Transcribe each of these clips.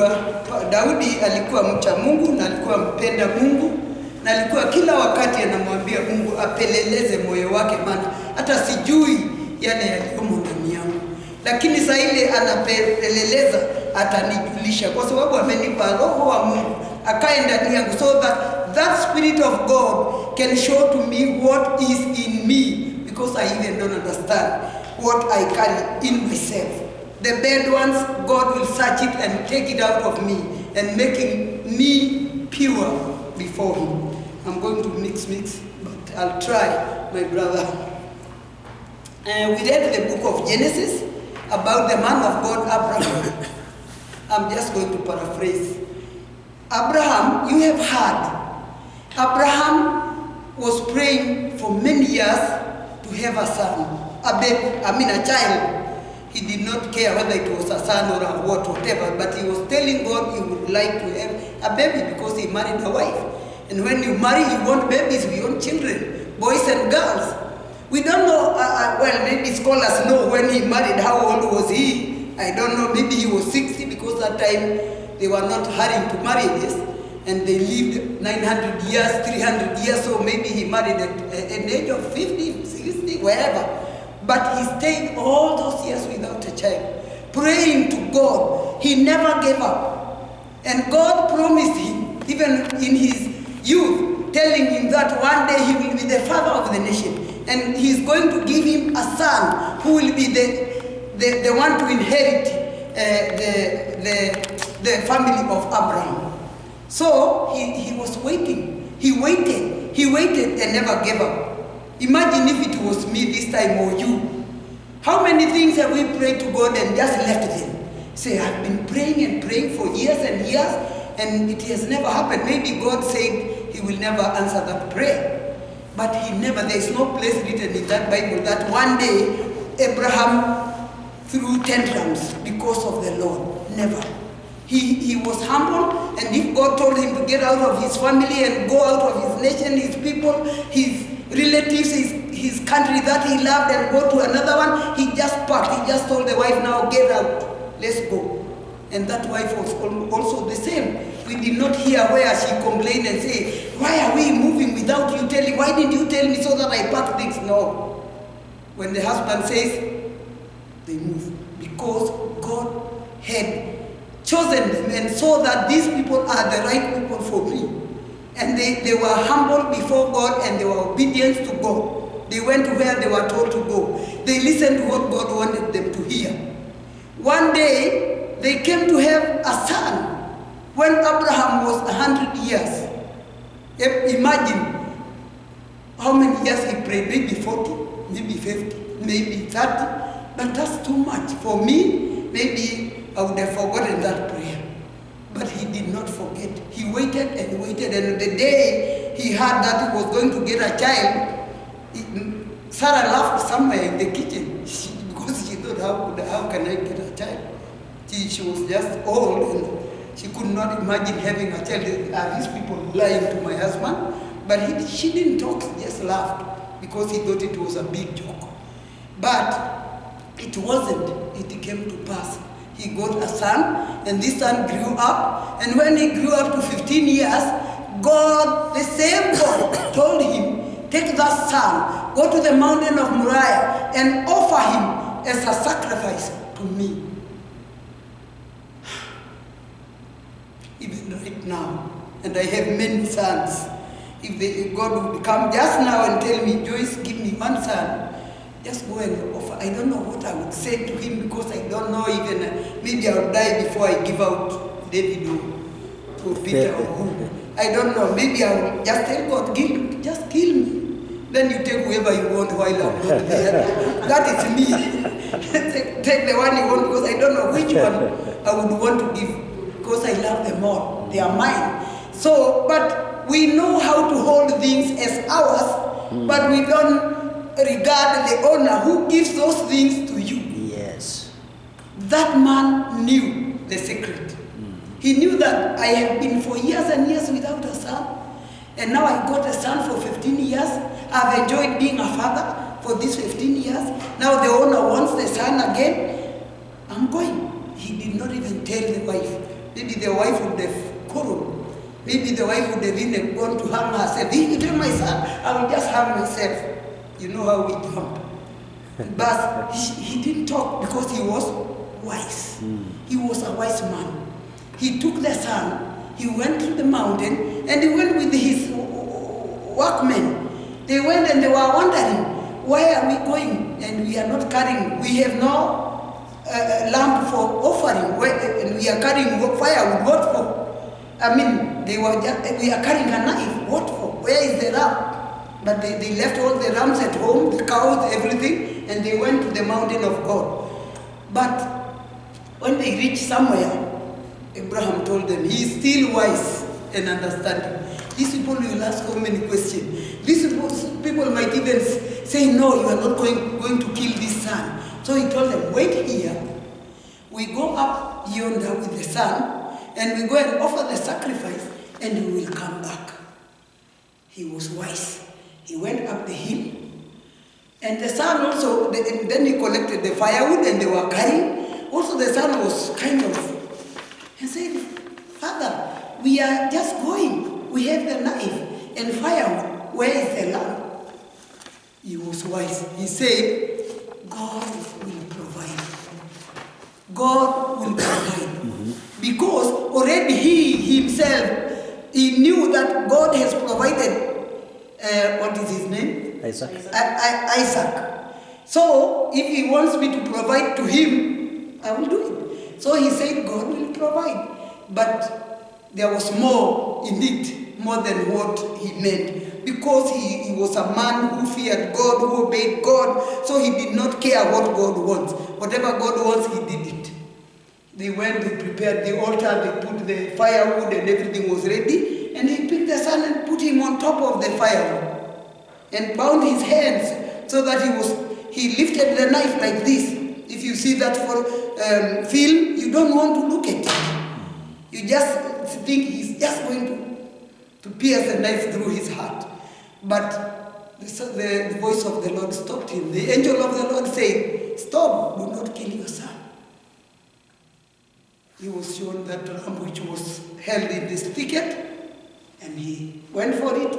Unajua Daudi alikuwa mcha Mungu na alikuwa mpenda Mungu na alikuwa kila wakati anamwambia Mungu apeleleze moyo wake, maana hata sijui yale yaliyomo ndani yangu, lakini saa ile anapeleleza atanijulisha, kwa sababu amenipa roho wa Mungu akae ndani yangu, so that spirit of God can show to me what is in me, because I even don't understand what I carry in myself. The bad ones, God will search it and take it out of me and making me pure before Him. I'm going to mix, but I'll try, my brother. We read the book of Genesis about the man of God, Abraham. I'm just going to paraphrase. Abraham, you have heard, Abraham was praying for many years to have a son, a child. He did not care whether it was a son or a whatever, but he was telling God he would like to have a baby because he married a wife. And when you marry, you want babies, we want children, boys and girls. We don't know, well, maybe scholars know when he married, how old was he? I don't know, maybe he was 60, because that time they were not hurrying to marry this, and they lived 900 years, 300 years, so maybe he married at an age of 50, 60, wherever. But he stayed all those years without a child, praying to God. He never gave up. And God promised him, even in his youth, telling him that one day he will be the father of the nation. And he's going to give him a son who will be the one to inherit the family of Abraham. So he was waiting. He waited and never gave up. Imagine if it was me this time or you. How many things have we prayed to God and just left them? Say, I've been praying and praying for years and years, and it has never happened. Maybe God said He will never answer that prayer. But He never, there is no place written in that Bible that one day Abraham threw tantrums because of the Lord. Never. He was humble, and if God told him to get out of his family and go out of his nation, his people, his relatives, his country that he loved, and go to another one, he just packed. He just told the wife, now get out, let's go. And that wife was also the same. We did not hear where she complained and say, why are we moving without you telling? Why didn't you tell me so that I pack things? No. When the husband says, they move. Because God had chosen them and saw that these people are the right people for me. And they were humble before God, and they were obedient to God. They went where they were told to go. They listened to what God wanted them to hear. One day, they came to have a son when Abraham was 100 years. Imagine how many years he prayed, maybe 40, maybe 50, maybe 30, but that's too much. For me, maybe I would have forgotten that prayer. But he did not forget. He waited and waited, and the day he heard that he was going to get a child, Sarah laughed somewhere in the kitchen because she thought, how can I get a child? She was just old, and she could not imagine having a child. Are these people lying to my husband? But she didn't talk, she just laughed because he thought it was a big joke. But it wasn't. It came to pass. He got a son, and this son grew up, and when he grew up to 15 years, God, the same God, told him, take that son, go to the mountain of Moriah, and offer him as a sacrifice to me. Even right now, and I have many sons. If God would come just now and tell me, Joyce, give me one son, just go and offer. I don't know what I would say to him, because I don't know even, maybe I would die before I give out David or Peter or who. I don't know. Maybe I will just tell God, just kill me. Then you take whoever you want while I'm not there. That is me. Take the one you want, because I don't know which one I would want to give, because I love them all. They are mine. So, but we know how to hold things as ours, but we don't regard the owner who gives those things to you. Yes. That man knew the secret. He knew that I have been for years and years without a son, and now I got a son for 15 years. I've enjoyed being a father for these 15 years. Now the owner wants the son again. I'm going. He did not even tell the wife maybe the wife would have quarreled. Maybe the wife would have even gone to hang herself. If you tell my son, I will just hang myself. You know how we jump. But he didn't talk because he was wise. He was a wise man. He took the son, he went to the mountain, and he went with his workmen. They went and they were wondering, why are we going and we are not carrying, we have no lamp for offering, and we are carrying firewood, what for? I mean, we are carrying a knife, what for? Where is the lamp? But they left all the rams at home, the cows, everything, and they went to the mountain of God. But when they reached somewhere, Abraham told them, he is still wise and understanding. These people will ask so many questions. These people might even say, no, you are not going to kill this son. So he told them, wait here. We go up yonder with the son, and we go and offer the sacrifice, and we will come back. He was wise. He went up the hill. And the son also, then he collected the firewood and they were carrying. Also the son was kind of, and said, Father, we are just going. We have the knife and firewood. Where is the lamb? He was wise. He said, God will provide. God will provide. Because already he himself, he knew that God has provided, what is his name? Isaac. Isaac. So, if he wants me to provide to him, I will do it. So he said, God will provide. But there was more in it, more than what he meant. Because he was a man who feared God, who obeyed God, so he did not care what God wants. Whatever God wants, he did it. They went, they prepared the altar, they put the firewood and everything was ready. And he picked the son and put him on top of the firewood. And bound his hands so that he lifted the knife like this. If you see that film, you don't want to look at it. You just think he's just going to pierce the knife through his heart. But the voice of the Lord stopped him. The angel of the Lord said, stop, do not kill your son. He was shown that lamb which was held in this thicket, and he went for it,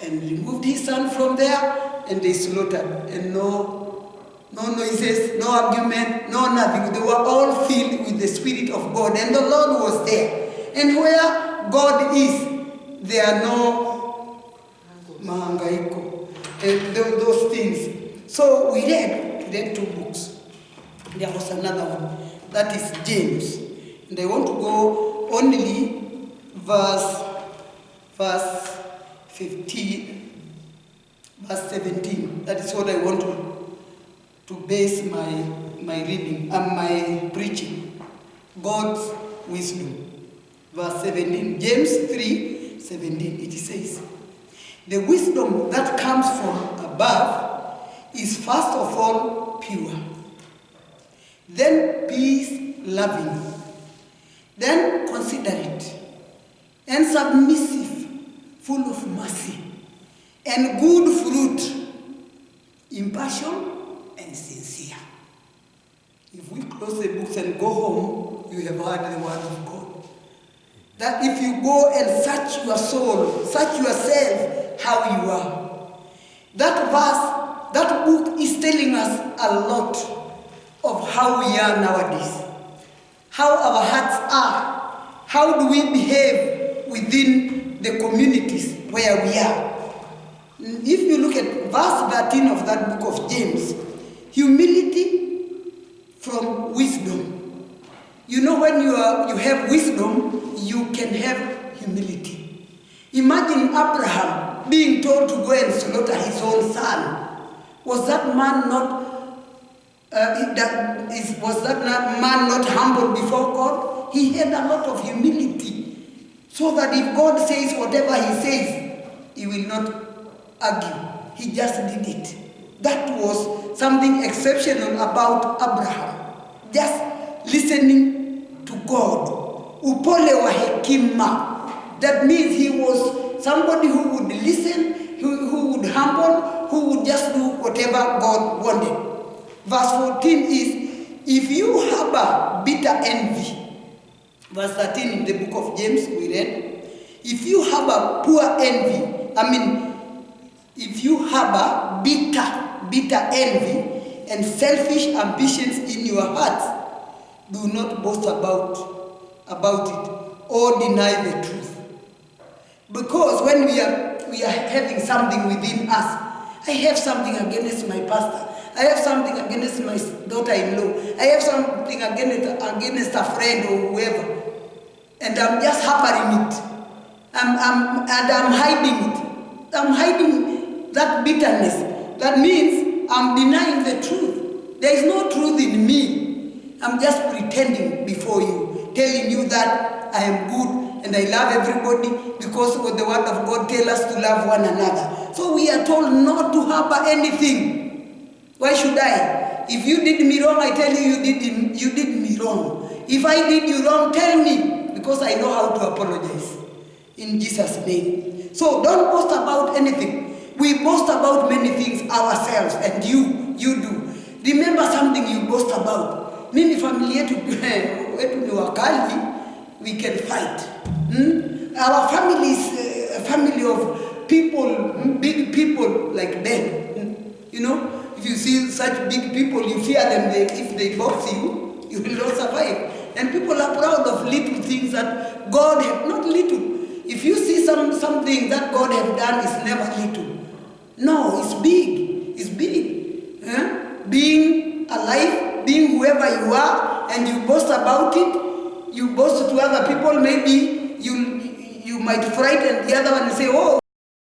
and removed his son from there, and they slaughtered. And no noises, no argument, no nothing. They were all filled with the Spirit of God, and the Lord was there. And where God is, there are no mahangaiko, and those things. So we read 2 books. There was another one, that is James. And I want to go only verse 15, verse 17. That is what I want to base my reading and my preaching. God's wisdom. Verse 17. James 3:17. It says, the wisdom that comes from above is first of all pure, then peace-loving, then considerate, and submissive, full of mercy, and good fruit, impartial and sincere. If we close the books and go home, you have heard the word of God. That if you go and search your soul, search yourself, how you are. That verse, that book is telling us a lot of how we are nowadays. How our hearts are. How do we behave within the communities where we are. If you look at verse 13 of that book of James, humility from wisdom. You know, when you have wisdom, you can have humility. Imagine Abraham being told to go and slaughter his own son. Was that man not humble before God? He had a lot of humility, so that if God says whatever he says, he will not argue. He just did it. That was something exceptional about Abraham. Just listening to God. Upole wa hekima. That means he was somebody who would listen, who would humble, who would just do whatever God wanted. Verse 14 is, if you harbor bitter envy verse 13 in the book of James, we read, if you harbor poor envy, if you harbor bitter envy and selfish ambitions in your hearts, do not boast about it or deny the truth. Because when we are having something within us, I have something against my pastor, I have something against my daughter-in-law, I have something against a friend or whoever, and I'm just harboring it. I'm hiding it. I'm hiding that bitterness. That means I'm denying the truth. There is no truth in me. I'm just pretending before you, telling you that I am good and I love everybody because what the word of God tells us to love one another. So we are told not to harbor anything. Why should I? If you did me wrong, I tell you you did me wrong. If I did you wrong, tell me, because I know how to apologize. In Jesus' name. So don't boast about anything. We boast about many things ourselves, and you do. Remember something you boast about. Mimi familia yetu ni wakali, we can fight. Our family is a family of people, big people like them. You know, if you see such big people, you fear them. If they box you, you will not survive. And people are proud of little things that God has, not little. If you see something that God has done is never little. No, it's big. It's big. Being alive, being whoever you are, and you boast about it. You boast to other people. Maybe you might frighten the other one and say, oh,